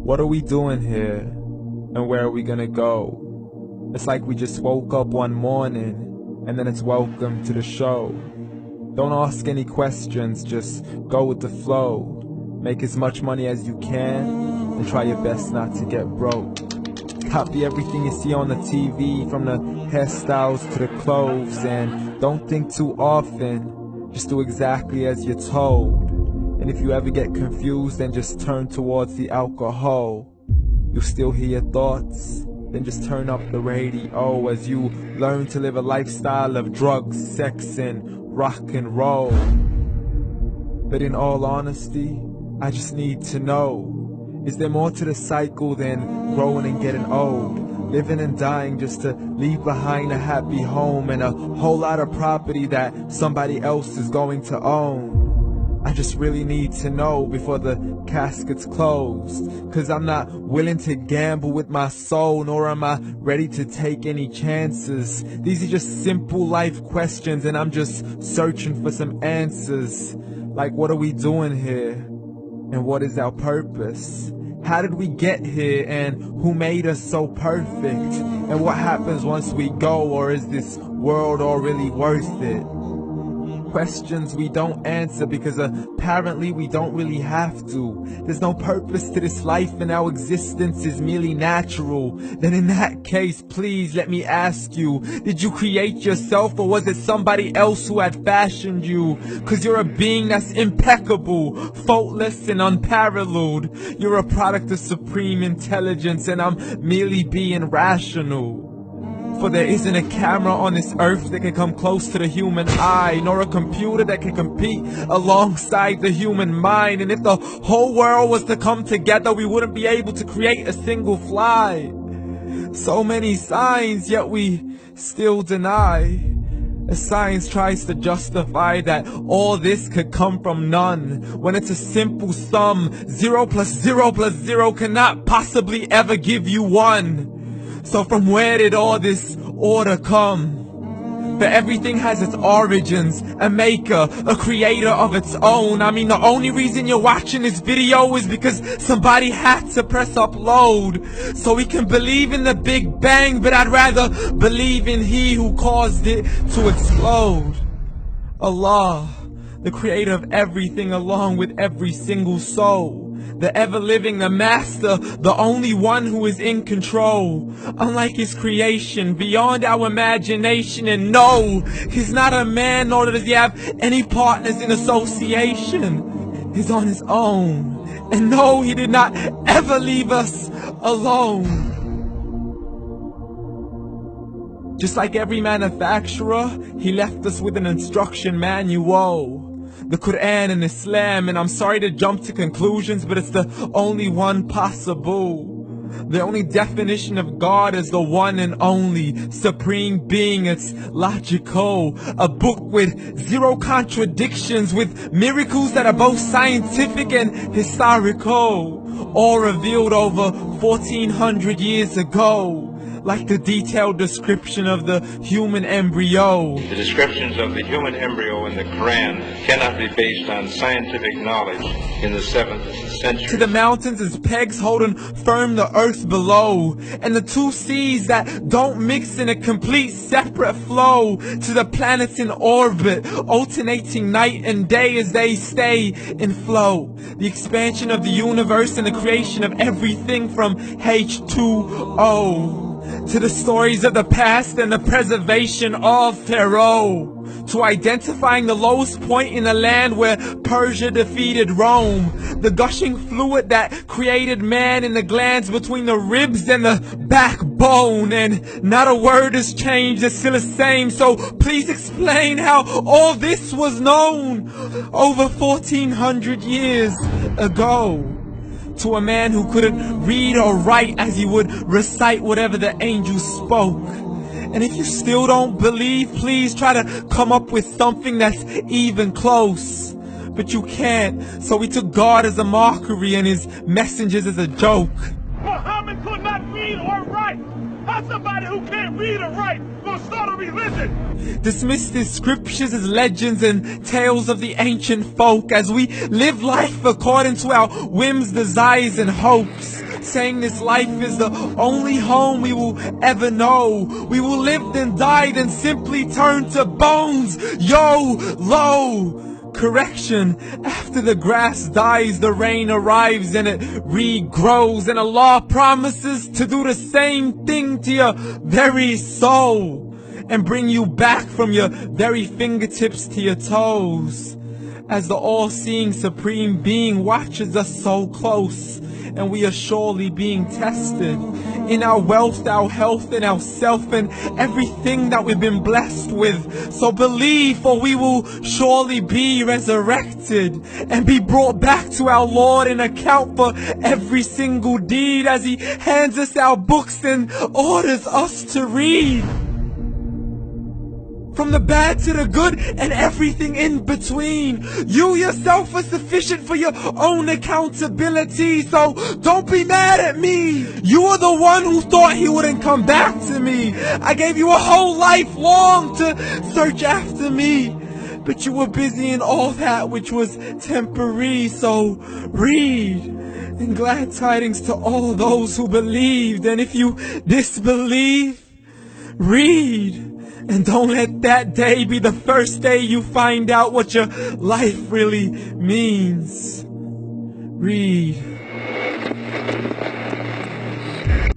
What are we doing here? And where are we gonna go? It's like we just woke up one morning, and then it's welcome to the show. Don't ask any questions, just go with the flow. Make as much money as you can, and try your best not to get broke. Copy everything you see on the TV, from the hairstyles to the clothes, and don't think too often, just do exactly as you're told. And if you ever get confused, then just turn towards the alcohol. You'll still hear your thoughts, then just turn up the radio as you learn to live a lifestyle of drugs, sex, and rock and roll. But in all honesty, I just need to know, is there more to the cycle than growing and getting old? Living and dying just to leave behind a happy home and a whole lot of property that somebody else is going to own. I just really need to know before the casket's closed, 'cause I'm not willing to gamble with my soul, nor am I ready to take any chances. These are just simple life questions, and I'm just searching for some answers. Like, what are we doing here? And what is our purpose? How did we get here, and who made us so perfect? And what happens once we go, or is this world all really worth it? Questions we don't answer because apparently we don't really have to. There's no purpose to this life and our existence is merely natural. Then in that case, please let me ask you, did you create yourself, or was it somebody else who had fashioned you? 'Cause you're a being that's impeccable, faultless and unparalleled. You're a product of supreme intelligence, and I'm merely being rational. For there isn't a camera on this earth that can come close to the human eye, nor a computer that can compete alongside the human mind. And if the whole world was to come together, we wouldn't be able to create a single fly. So many signs, yet we still deny. As science tries to justify that all this could come from none, when it's a simple sum. 0 plus 0 plus 0 cannot possibly ever give you 1. So from where did all this order come? For everything has its origins, a maker, a creator of its own. I mean, the only reason you're watching this video is because somebody had to press upload. So we can believe in the Big Bang, but I'd rather believe in He who caused it to explode. Allah, the creator of everything, along with every single soul. The ever-living, the master, the only one who is in control. Unlike his creation, beyond our imagination. And no, he's not a man, nor does he have any partners in association. He's on his own. And no, he did not ever leave us alone. Just like every manufacturer, he left us with an instruction manual. The Quran and Islam, and I'm sorry to jump to conclusions, but it's the only one possible. The only definition of God is the one and only supreme being. It's logical, a book with 0 contradictions, with miracles that are both scientific and historical, all revealed over 1400 years ago. Like the detailed description of the human embryo. The descriptions of the human embryo in the Quran cannot be based on scientific knowledge in the 7th century. To the mountains as pegs holding firm the earth below, and the 2 seas that don't mix in a complete separate flow. To the planets in orbit, alternating night and day as they stay in flow. The expansion of the universe and the creation of everything from H2O. To the stories of the past and the preservation of Pharaoh. To identifying the lowest point in the land where Persia defeated Rome. The gushing fluid that created man in the glands between the ribs and the backbone. And not a word has changed, it's still the same. So please explain how all this was known over 1400 years ago. To a man who couldn't read or write, as he would recite whatever the angels spoke. And if you still don't believe, please try to come up with something that's even close. But you can't, so we took God as a mockery and his messengers as a joke. Muhammad could not read or write. How somebody who can't read or write gonna start a religion? Dismissed his scriptures as legends and tales of the ancient folk, as we live life according to our whims, desires, and hopes. saying this life is the only home we will ever know. We will live then die then simply turn to bones. YOLO! Correction, after the grass dies, the rain arrives and it regrows, and Allah promises to do the same thing to your very soul and bring you back from your very fingertips to your toes, as the all-seeing supreme being watches us so close, and we are surely being tested in our wealth, our health, and our self, and everything that we've been blessed with. So believe, for we will surely be resurrected and be brought back to our Lord and account for every single deed, as He hands us our books and orders us to read. From the bad to the good and everything in between. You yourself are sufficient for your own accountability, so don't be mad at me. You are the one who thought He wouldn't come back to me. I gave you a whole life long to search after me, but you were busy in all that which was temporary. So read, and glad tidings to all those who believed. And if you disbelieve, read. And don't let that day be the first day you find out what your life really means. Read.